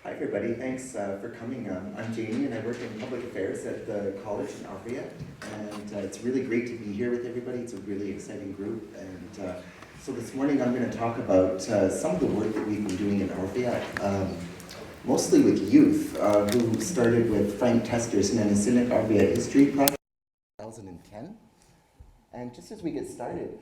Hi everybody, thanks for coming. I'm Jamie and I work in public affairs at the college in Arviat, and it's really great to be here with everybody. It's a really exciting group, and so this morning I'm going to talk about some of the work that we've been doing in Arviat, mostly with youth who started with Frank Tester's Nan Aesthetic Arviat History Project in 2010. And just as we get started,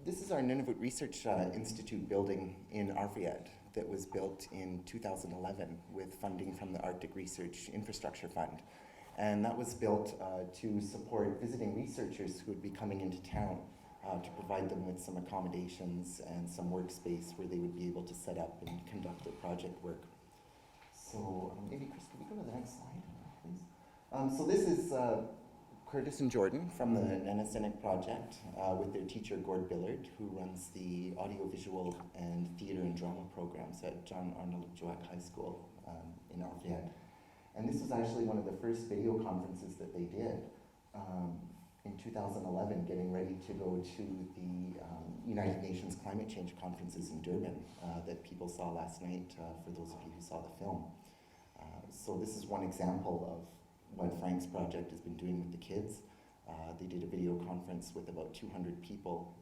this is our Nunavut Research Institute building in Arviat that was built in 2011 with funding from the Arctic Research Infrastructure Fund. And that was built to support visiting researchers who would be coming into town to provide them with some accommodations and some workspace where they would be able to set up and conduct their project work. So maybe Chris, could we go to the next slide, please? So this is Curtis and Jordan from the Nan Aesthetic project with their teacher Gord Billard, who runs the audiovisual and theater and drama programs at John Arnold Joack High School in Arviat. And this was actually one of the first video conferences that they did in 2011, getting ready to go to the United Nations Climate Change Conferences in Durban that people saw last night, for those of you who saw the film. So this is one example of what Frank's project has been doing with the kids. They did a video conference with about 200 people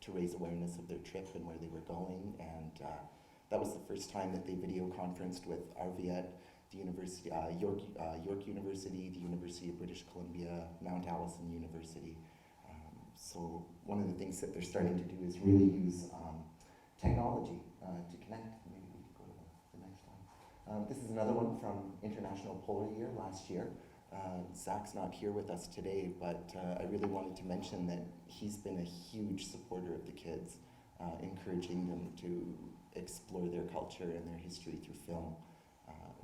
to raise awareness of their trip and where they were going, and that was the first time that they video conferenced with Arviat, the University, York University, the University of British Columbia, Mount Allison University. So one of the things that they're starting to do is really use technology to connect. Maybe we could go to the next one. This is another one from International Polar Year last year. Zach's not here with us today, but I really wanted to mention that he's been a huge supporter of the kids, encouraging them to explore their culture and their history through film.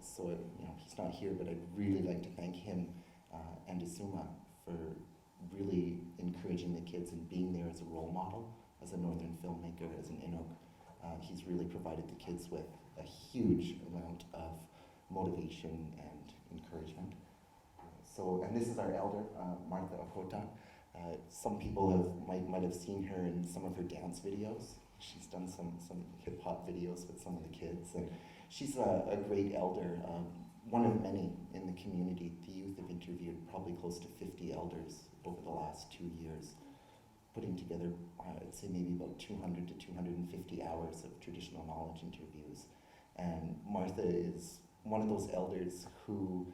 So he's not here, but I'd really like to thank him and Isuma for really encouraging the kids and being there as a role model, as a northern filmmaker, as an Inuk. He's really provided the kids with a huge amount of motivation and encouragement. So, and this is our elder, Martha Okota. Some people might have seen her in some of her dance videos. She's done some hip hop videos with some of the kids, and she's a great elder, one of many in the community. The youth have interviewed probably close to 50 elders over the last 2 years, putting together, I'd say maybe about 200 to 250 hours of traditional knowledge interviews. And Martha is one of those elders who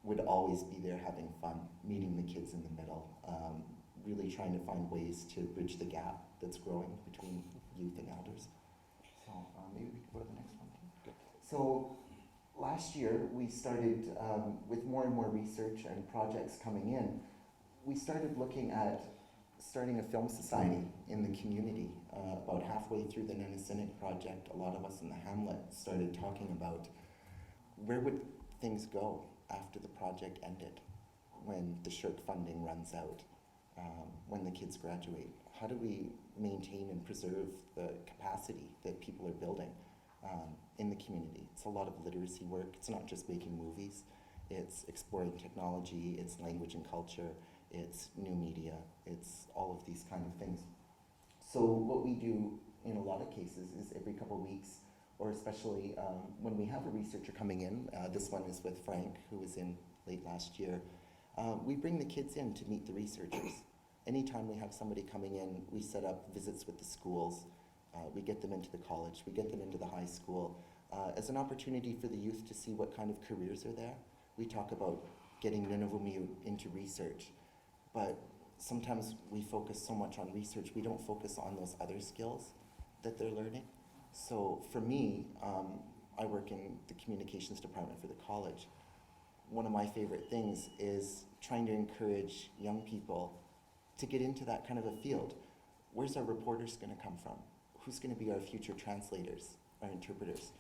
would always be there having fun, meeting the kids in the middle, really trying to find ways to bridge the gap that's growing between youth and elders. So maybe we could go to the next one too. So last year we started, with more and more research and projects coming in, we started looking at starting a film society in the community. About halfway through the Nan Aesthetic project, a lot of us in the hamlet started talking about where would things go after the project ended, when the SSHRC funding runs out, when the kids graduate. How do we maintain and preserve the capacity that people are building in the community? It's a lot of literacy work. It's not just making movies. It's exploring technology, it's language and culture, it's new media, it's all of these kind of things. So what we do in a lot of cases is every couple of weeks, or especially when we have a researcher coming in, this one is with Frank, who was in late last year, we bring the kids in to meet the researchers. Anytime we have somebody coming in, we set up visits with the schools, we get them into the college, we get them into the high school, as an opportunity for the youth to see what kind of careers are there. We talk about getting Nunavut into research, but sometimes we focus so much on research, we don't focus on those other skills that they're learning. So for me, I work in the communications department for the college. One of my favorite things is trying to encourage young people to get into that kind of a field. Where's our reporters going to come from? Who's going to be our future translators, our interpreters?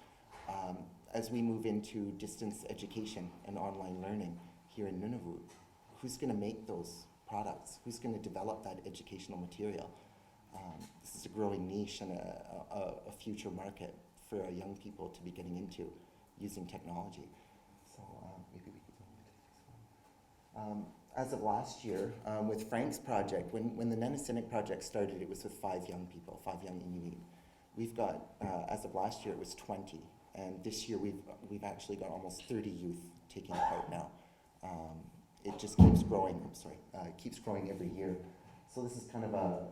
As we move into distance education and online learning here in Nunavut, who's going to make those products? Who's going to develop that educational material? This is a growing niche and a future market for our young people to be getting into using technology. So maybe we could go into the next one. As of last year, with Frank's project, when the Nan Aesthetic project started, it was with 5 young people, 5 young Inuit. We've got, as of last year, it was 20. And this year we've actually got almost 30 youth taking part now. It just keeps growing. It keeps growing every year. So this is kind of a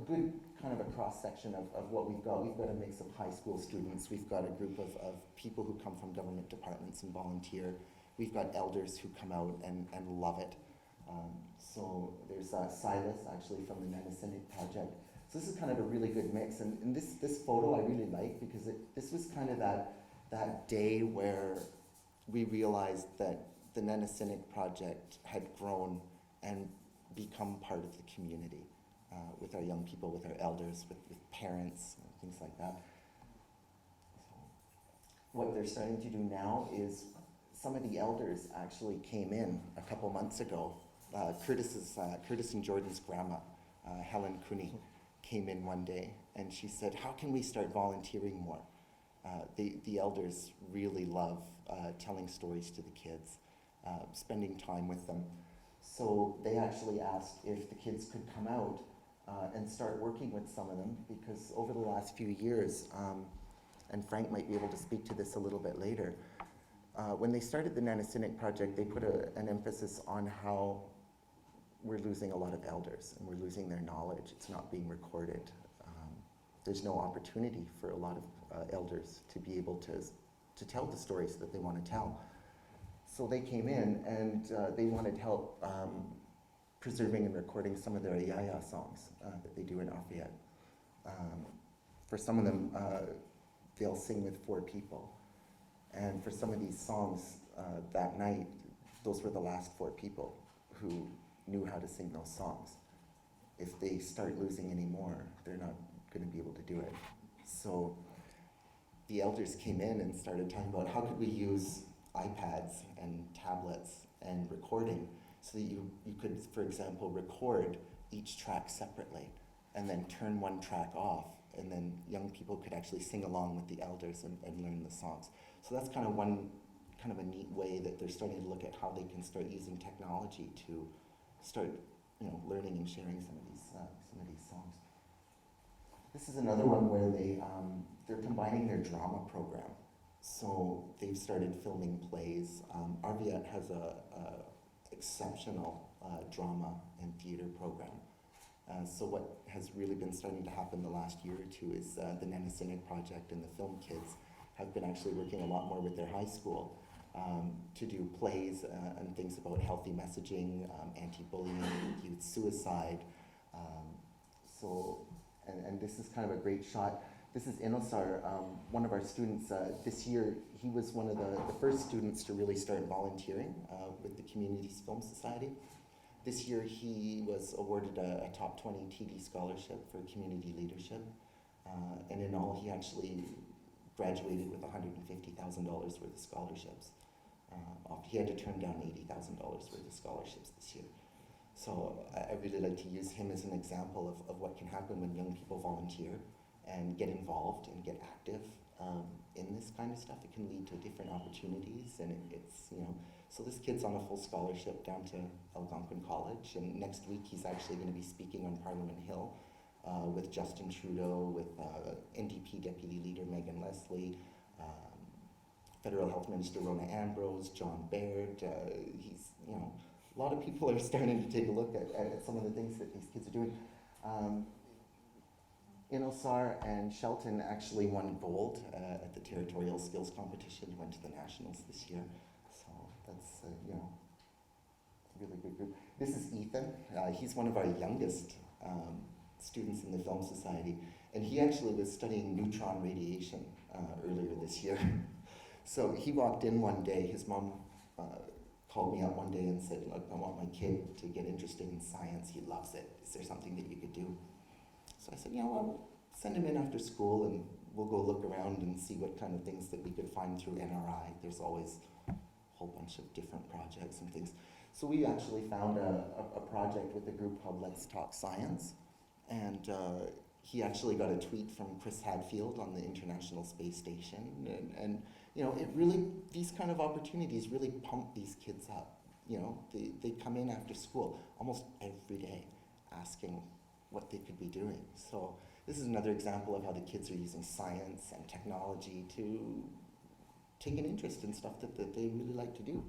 good kind of a cross section of what we've got. We've got a mix of high school students. We've got a group of people who come from government departments and volunteer. We've got elders who come out and love it. So there's Silas, actually, from the Nan Aesthetic project. So this is kind of a really good mix. And this photo I really like because this was kind of that day where we realized that the Nan Aesthetic project had grown and become part of the community with our young people, with our elders, with parents, and things like that. So what they're starting to do now is some of the elders actually came in a couple months ago. Curtis and Jordan's grandma, Helen Cooney, came in one day and she said, how can we start volunteering more? The elders really love telling stories to the kids, spending time with them. So they actually asked if the kids could come out and start working with some of them, because over the last few years, and Frank might be able to speak to this a little bit later, when they started the Nan Aesthetic project, they put an emphasis on how we're losing a lot of elders and we're losing their knowledge. It's not being recorded. There's no opportunity for a lot of elders to be able to tell the stories that they want to tell. So they came in and they wanted help preserving and recording some of their Yaya songs that they do in Arviat. For some of them, they'll sing with 4 people. And for some of these songs that night, those were the last 4 people who knew how to sing those songs. If they start losing any more, they're not going to be able to do it. So the elders came in and started talking about how could we use iPads and tablets and recording so that you could, for example, record each track separately and then turn one track off, and then young people could actually sing along with the elders and learn the songs. So that's kind of one kind of a neat way that they're starting to look at how they can start using technology to start, learning and sharing some of these songs. This is another one where they're combining their drama program. So they've started filming plays. Arviat has a exceptional drama and theater program. So what has really been starting to happen the last year or two is the Nan Aesthetic project and the film kids have been actually working a lot more with their high school to do plays and things about healthy messaging, anti-bullying, youth suicide. And this is kind of a great shot. This is Inosar, one of our students. This year, he was one of the first students to really start volunteering with the Communities Film Society. This year, he was awarded a top 20 TD scholarship for community leadership. And in all, he actually graduated with $150,000 worth of scholarships. He had to turn down $80,000 worth of scholarships this year. So I really like to use him as an example of what can happen when young people volunteer and get involved and get active in this kind of stuff. It can lead to different opportunities, and it's, so this kid's on a full scholarship down to Algonquin College, and next week he's actually going to be speaking on Parliament Hill with Justin Trudeau, with NDP Deputy Leader Megan Leslie, Federal Health Minister Rona Ambrose, John Baird. A lot of people are starting to take a look at some of the things that these kids are doing. Inosar and Shelton actually won gold at the Territorial Skills Competition, went to the Nationals this year. So that's, a really good group. This is Ethan. He's one of our youngest students in the Film Society, and he actually was studying neutron radiation earlier this year. So he walked in one day, his mom called me up one day and said, look, I want my kid to get interested in science. He loves it. Is there something that you could do? So I said, well, send him in after school and we'll go look around and see what kind of things that we could find through NRI. There's always a whole bunch of different projects and things. So we actually found a project with a group called Let's Talk Science. And he actually got a tweet from Chris Hadfield on the International Space Station. And it really, these kind of opportunities really pump these kids up. They come in after school almost every day asking what they could be doing. So This is another example of how the kids are using science and technology to take an interest in stuff that they really like to do.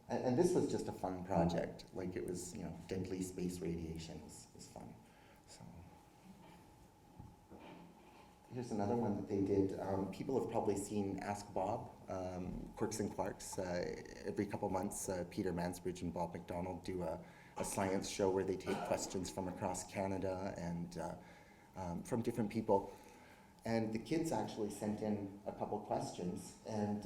And this was just a fun project. Like it was, deadly space radiation was fun. So here's another one that they did. People have probably seen Ask Bob, Quirks and Quarks. Every couple months, Peter Mansbridge and Bob McDonald do a science show where they take questions from across Canada and from different people. And the kids actually sent in a couple questions, and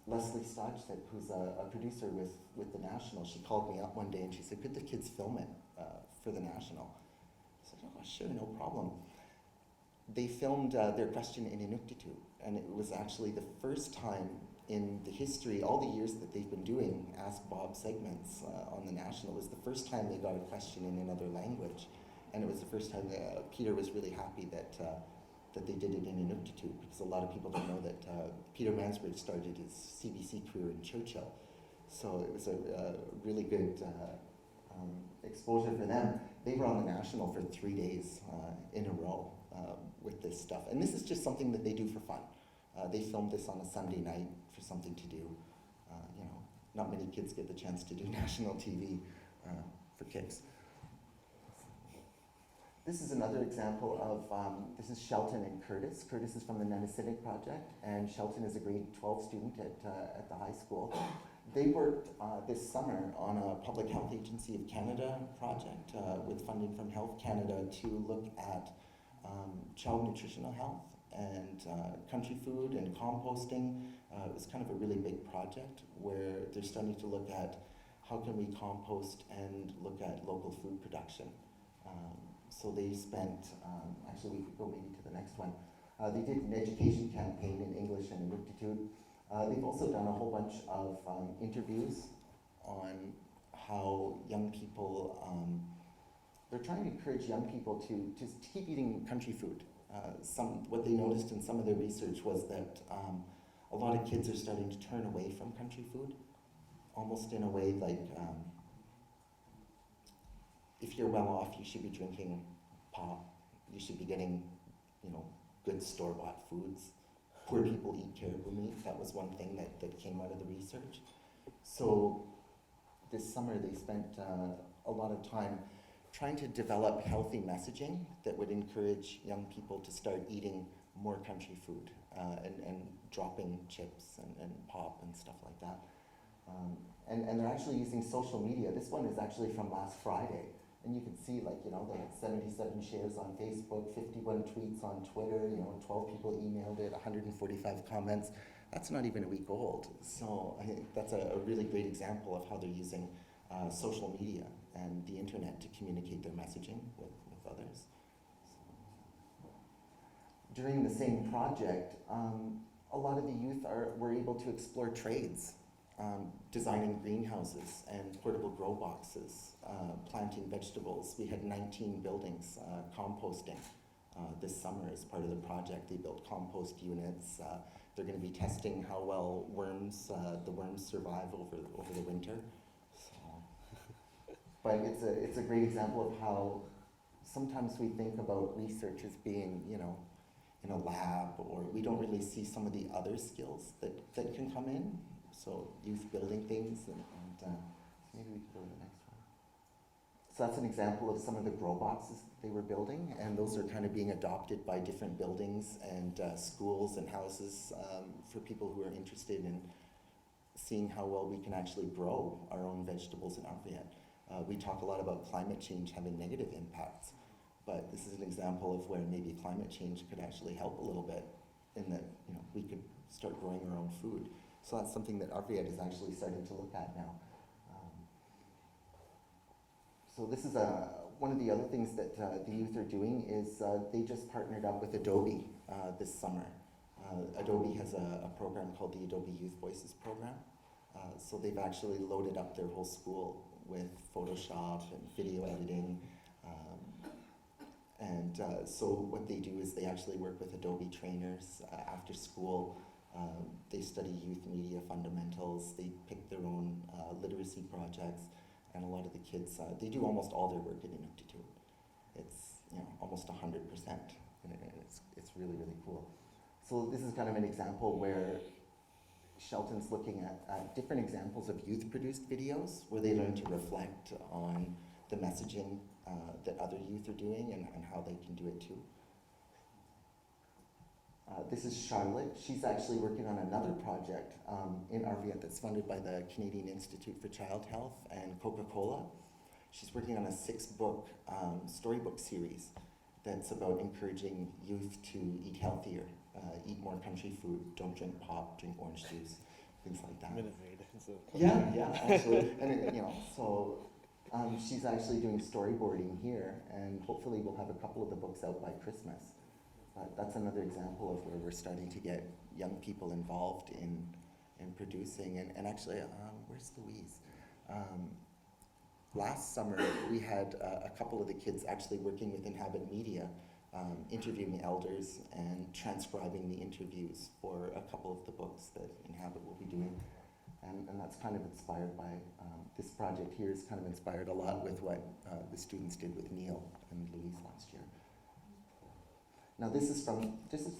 Leslie Stodgett, who's a producer with the National, she called me up one day and she said, could the kids film it for the National? I said, oh, sure, no problem. They filmed their question in Inuktitut, and it was actually the first time in the history, all the years that they've been doing Ask Bob segments on the National, it was the first time they got a question in another language. And it was the first time that Peter was really happy that they did it in Inuktitut, because a lot of people don't know that Peter Mansbridge started his CBC career in Churchill. So it was a really good exposure for them. They were on the National for 3 days in a row with this stuff. And this is just something that they do for fun. They filmed this on a Sunday night for something to do. Not many kids get the chance to do national TV for kicks. This is another example of, this is Shelton and Curtis. Curtis is from the Nan Aesthetic project, and Shelton is a grade 12 student at the high school. They worked this summer on a Public Health Agency of Canada project with funding from Health Canada to look at child nutritional health and country food and composting. It was kind of a really big project where they're starting to look at how can we compost and look at local food production. So they spent, actually we could go maybe to the next one. They did an education campaign in English and Inuktitut. They've also done a whole bunch of interviews on how young people, they're trying to encourage young people to keep eating country food. What they noticed in some of their research was that a lot of kids are starting to turn away from country food, almost in a way like, if you're well off, you should be drinking pop. You should be getting, good store-bought foods. Poor people eat caribou meat. That was one thing that came out of the research. So this summer they spent a lot of time trying to develop healthy messaging that would encourage young people to start eating more country food and dropping chips and pop and stuff like that. And they're actually using social media. This one is actually from last Friday. And you can see, they had 77 shares on Facebook, 51 tweets on Twitter, 12 people emailed it, 145 comments. That's not even a week old. So I think that's a really great example of how they're using social media and the internet to communicate their messaging with others. So, during the same project, a lot of the youth were able to explore trades. Designing greenhouses and portable grow boxes, planting vegetables. We had 19 buildings composting this summer as part of the project. They built compost units. They're going to be testing how well the worms survive over the winter. So, but it's a great example of how sometimes we think about research as being, in a lab, or we don't really see some of the other skills that can come in. So youth building things, and maybe we can go to the next one. So that's an example of some of the grow boxes that they were building, and those are kind of being adopted by different buildings and schools and houses for people who are interested in seeing how well we can actually grow our own vegetables in Arviat. We talk a lot about climate change having negative impacts, but this is an example of where maybe climate change could actually help a little bit in that we could start growing our own food. So that's something that Arviat is actually starting to look at now. So this is one of the other things that the youth are doing is they just partnered up with Adobe this summer. Adobe has a program called the Adobe Youth Voices program. So they've actually loaded up their whole school with Photoshop and video editing. So what they do is they actually work with Adobe trainers after school. They study youth media fundamentals. They pick their own literacy projects, and a lot of the kids, they do almost all their work in Inuktitut. almost 100%. And it's really, really cool. So this is kind of an example where Shelton's looking at different examples of youth-produced videos where they learn to reflect on the messaging that other youth are doing and how they can do it too. This is Charlotte. She's actually working on another project in Arviat that's funded by the Canadian Institute for Child Health and Coca-Cola. She's working on a 6-book storybook series that's about encouraging youth to eat healthier, eat more country food, don't drink pop, drink orange juice, things like that. Yeah, actually. And so she's actually doing storyboarding here, and hopefully we'll have a couple of the books out by Christmas. But that's another example of where we're starting to get young people involved in producing. And actually, where's Louise? Last summer, we had a couple of the kids actually working with Inhabit Media, interviewing elders and transcribing the interviews for a couple of the books that Inhabit will be doing. And that's kind of inspired by, this project here is kind of inspired a lot with what the students did with Neil and Louise last year. Now this is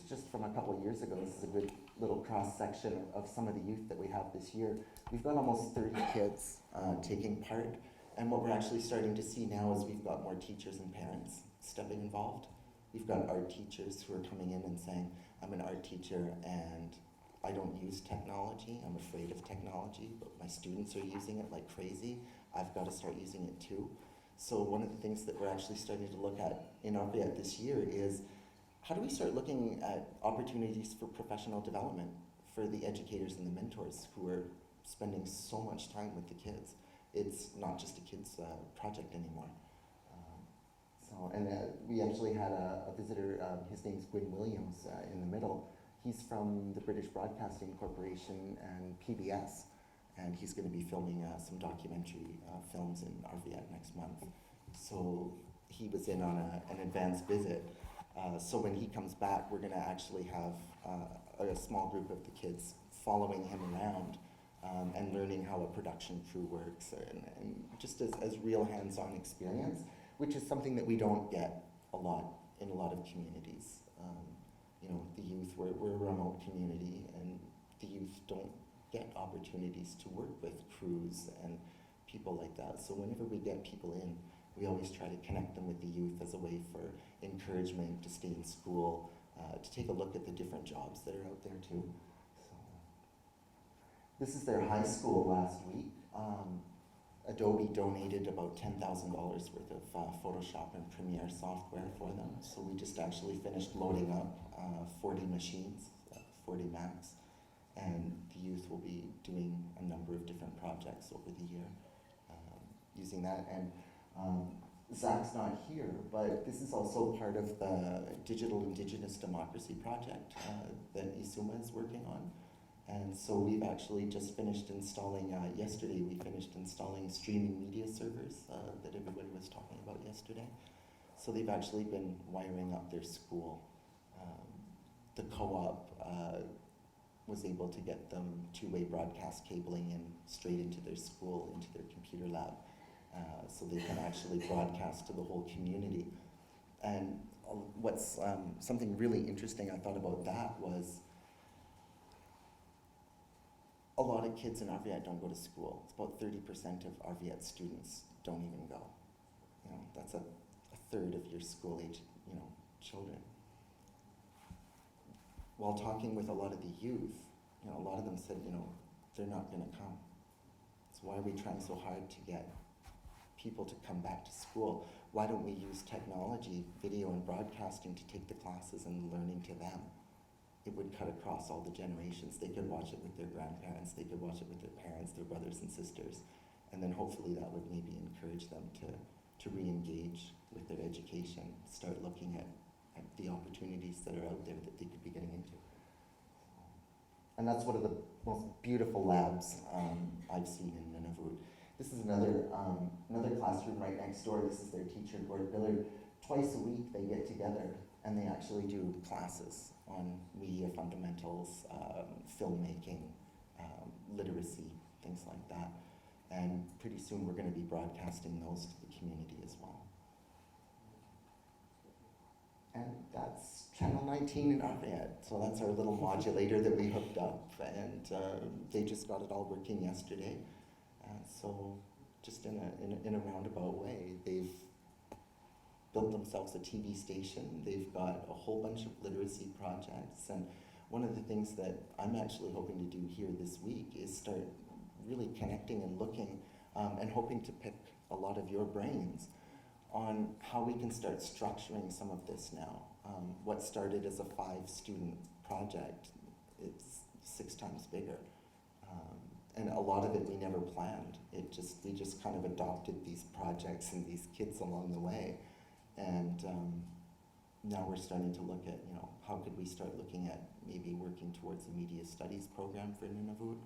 just from a couple of years ago. This is a good little cross-section of some of the youth that we have this year. We've got almost 30 kids taking part. And what we're actually starting to see now is we've got more teachers and parents stepping involved. We've got art teachers who are coming in and saying, I'm an art teacher and I don't use technology. I'm afraid of technology, but my students are using it like crazy. I've got to start using it too. So one of the things that we're actually starting to look at in Arviat this year is how do we start looking at opportunities for professional development for the educators and the mentors who are spending so much time with the kids. It's not just a kids project anymore. We actually had a visitor, his name's Gwyn Williams in the middle. He's from the British Broadcasting Corporation and PBS, and he's going to be filming some documentary films in Arviat next month. So he was in on an advanced visit. So when he comes back, we're going to actually have a small group of the kids following him around and learning how a production crew works, and just as real hands-on experience, which is something that we don't get a lot in a lot of communities. The youth, we're a remote community, and the youth don't get opportunities to work with crews and people like that. So whenever we get people in, we always try to connect them with the youth as a way for encouragement, to stay in school, to take a look at the different jobs that are out there too. So, this is their high school last week. Adobe donated about $10,000 worth of Photoshop and Premiere software for them. So we just actually finished loading up 40 machines, 40 Macs, and the youth will be doing a number of different projects over the year using that. And Zach's not here, but this is also part of the Digital Indigenous Democracy project that ISUMA is working on. And so we've actually just finished installing, yesterday we finished installing streaming media servers that everybody was talking about yesterday. So they've actually been wiring up their school. The co-op was able to get them two-way broadcast cabling in straight into their school, into their computer lab. So they can actually broadcast to the whole community. And what's something really interesting I thought about that was a lot of kids in Arviat don't go to school. It's about 30% of Arviat students don't even go. That's a third of your school-age, children. While talking with a lot of the youth, a lot of them said, they're not going to come. So why are we trying so hard to get people to come back to school? Why don't we use technology, video and broadcasting to take the classes and learning to them? It would cut across all the generations. They could watch it with their grandparents, they could watch it with their parents, their brothers and sisters, and then hopefully that would maybe encourage them to re-engage with their education, start looking at the opportunities that are out there that they could be getting into. And that's one of the most beautiful labs I've seen in Nunavut. This is another classroom right next door. This is their teacher, Gord Billard. Twice a week they get together and they actually do classes on media fundamentals, filmmaking, literacy, things like that. And pretty soon we're going to be broadcasting those to the community as well. And that's channel 19 in Arviat. So that's our little modulator that we hooked up, and they just got it all working yesterday. So just in a roundabout way, they've built themselves a TV station. They've got a whole bunch of literacy projects, and one of the things that I'm actually hoping to do here this week is start really connecting and looking and hoping to pick a lot of your brains on how we can start structuring some of this now. What started as a 5-student project, it's 6 times bigger. And a lot of it we never planned. We just kind of adopted these projects and these kids along the way. And now we're starting to look at, how could we start looking at maybe working towards a media studies program for Nunavut?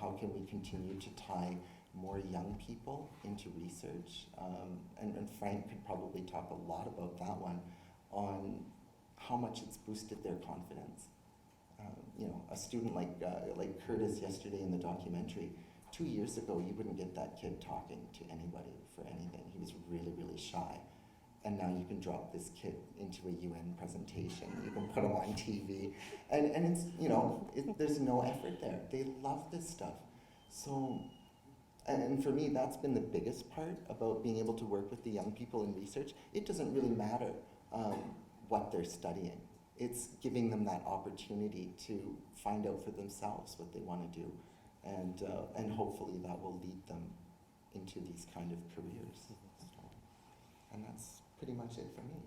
How can we continue to tie more young people into research? And Frank could probably talk a lot about that one, on how much it's boosted their confidence. A student like Curtis yesterday in the documentary, 2 years ago you wouldn't get that kid talking to anybody for anything. He was really, really shy. And now you can drop this kid into a UN presentation. You can put him on TV. And it's, there's no effort there. They love this stuff. So, and for me, that's been the biggest part about being able to work with the young people in research. It doesn't really matter what they're studying. It's giving them that opportunity to find out for themselves what they want to do. And hopefully that will lead them into these kind of careers. So, and that's pretty much it for me.